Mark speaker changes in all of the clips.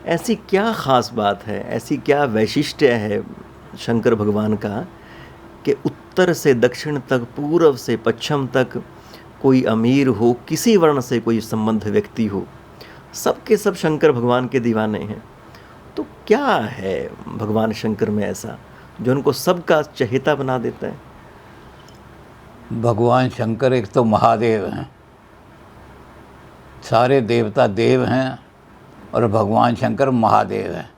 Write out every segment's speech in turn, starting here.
Speaker 1: ऐसी क्या ख़ास बात है, ऐसी क्या वैशिष्ट्य है शंकर भगवान का कि उत्तर से दक्षिण तक, पूर्व से पश्चिम तक कोई अमीर हो, किसी वर्ण से कोई संबद्ध व्यक्ति हो, सब के सब शंकर भगवान के दीवाने हैं। तो क्या है भगवान शंकर में ऐसा जो उनको सबका चहेता बना देता है?
Speaker 2: भगवान शंकर एक तो महादेव हैं, सारे देवता देव हैं और भगवान शंकर महादेव हैं,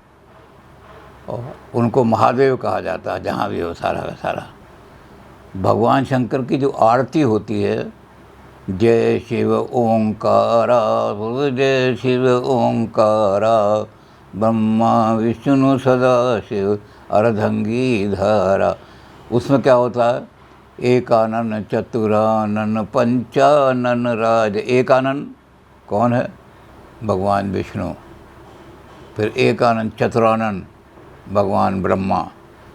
Speaker 2: और उनको महादेव कहा जाता है जहाँ भी हो सारा का सारा। भगवान शंकर की जो आरती होती है, जय शिव ओंकारा, जय शिव ओंकारा, ब्रह्मा विष्णु सदा शिव अर्धंगी धारा, उसमें क्या होता है, एकानन चतुरानन पंचानन राज। एकानन कौन है? भगवान विष्णु। फिर एकानन चतुरानन भगवान ब्रह्मा।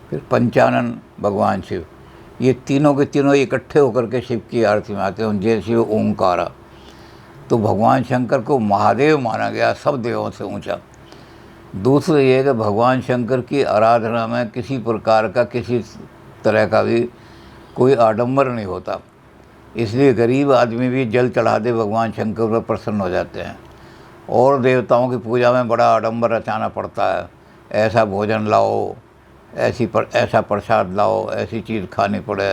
Speaker 2: फिर पंचानन भगवान शिव। ये तीनों के तीनों इकट्ठे होकर के शिव की आरती में आते हैं, जय शिव ओंकारा। तो भगवान शंकर को महादेव माना गया, सब देवों से ऊंचा। दूसरा ये है कि भगवान शंकर की आराधना में किसी प्रकार का, किसी तरह का भी कोई आडंबर नहीं होता, इसलिए गरीब आदमी भी जल चढ़ा दे भगवान शंकर पर प्रसन्न हो जाते हैं। और देवताओं की पूजा में बड़ा आडंबर रचाना पड़ता है, ऐसा भोजन लाओ, ऐसा प्रसाद लाओ, ऐसी चीज़ खानी पड़े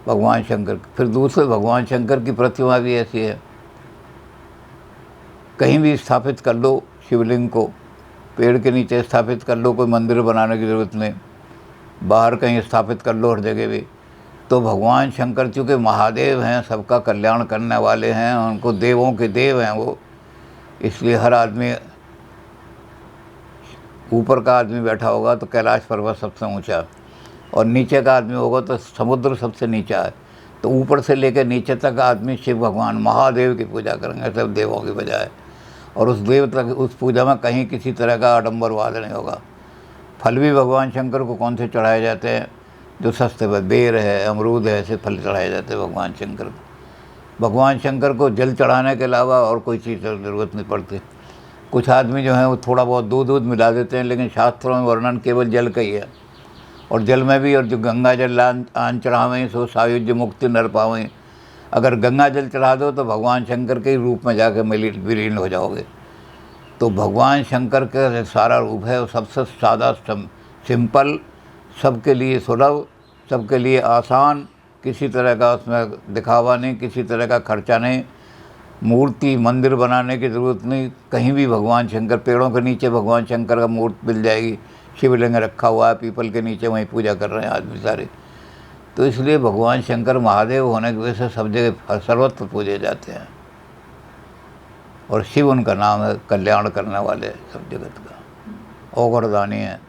Speaker 2: भगवान शंकर। फिर दूसरे भगवान शंकर की प्रतिमा भी ऐसी है, कहीं भी स्थापित कर लो शिवलिंग को, पेड़ के नीचे स्थापित कर लो, कोई मंदिर बनाने की ज़रूरत नहीं, बाहर कहीं स्थापित कर लो हर जगह भी। तो भगवान शंकर चूँकि महादेव हैं, सबका कल्याण करने वाले हैं, उनको देवों के देव हैं वो, इसलिए हर आदमी, ऊपर का आदमी बैठा होगा तो कैलाश पर्वत सबसे ऊंचा, और नीचे का आदमी होगा तो समुद्र सबसे नीचा है। तो ऊपर से लेकर नीचे तक आदमी शिव भगवान महादेव की पूजा करेंगे, सब देवों की बजाय। और उस देव तक, उस पूजा में कहीं किसी तरह का आडंबरवाद नहीं होगा। फल भी भगवान शंकर को कौन से चढ़ाए जाते हैं? जो सस्ते पर बेर है, अमरूद है, ऐसे फल चढ़ाए जाते हैं भगवान शंकर को। भगवान शंकर को जल चढ़ाने के अलावा और कोई चीज़ की ज़रूरत नहीं पड़ती। कुछ आदमी जो हैं वो थोड़ा बहुत दूध मिला देते हैं, लेकिन शास्त्रों में वर्णन केवल जल का ही है। और जल में भी, और जो गंगा जल आन चढ़ावें सो सायुज्य मुक्ति नर पावें। अगर गंगा जल चढ़ा दो तो भगवान शंकर के ही रूप में जाकर विलीन हो जाओगे। तो भगवान शंकर का सारा रूप है वो सबसे सादा, सिंपल, सबके लिए सुलभ, सबके लिए आसान, किसी तरह का उसमें दिखावा नहीं, किसी तरह का खर्चा नहीं, मूर्ति मंदिर बनाने की ज़रूरत नहीं। कहीं भी भगवान शंकर, पेड़ों के नीचे भगवान शंकर का मूर्ति मिल जाएगी, शिवलिंग रखा हुआ है पीपल के नीचे, वहीं पूजा कर रहे हैं आदमी सारे। तो इसलिए भगवान शंकर महादेव होने की वजह से सब जगह सर्वत्र पूजे जाते हैं, और शिव उनका नाम है, कल्याण करने वाले सब जगत का, औगरदानी है।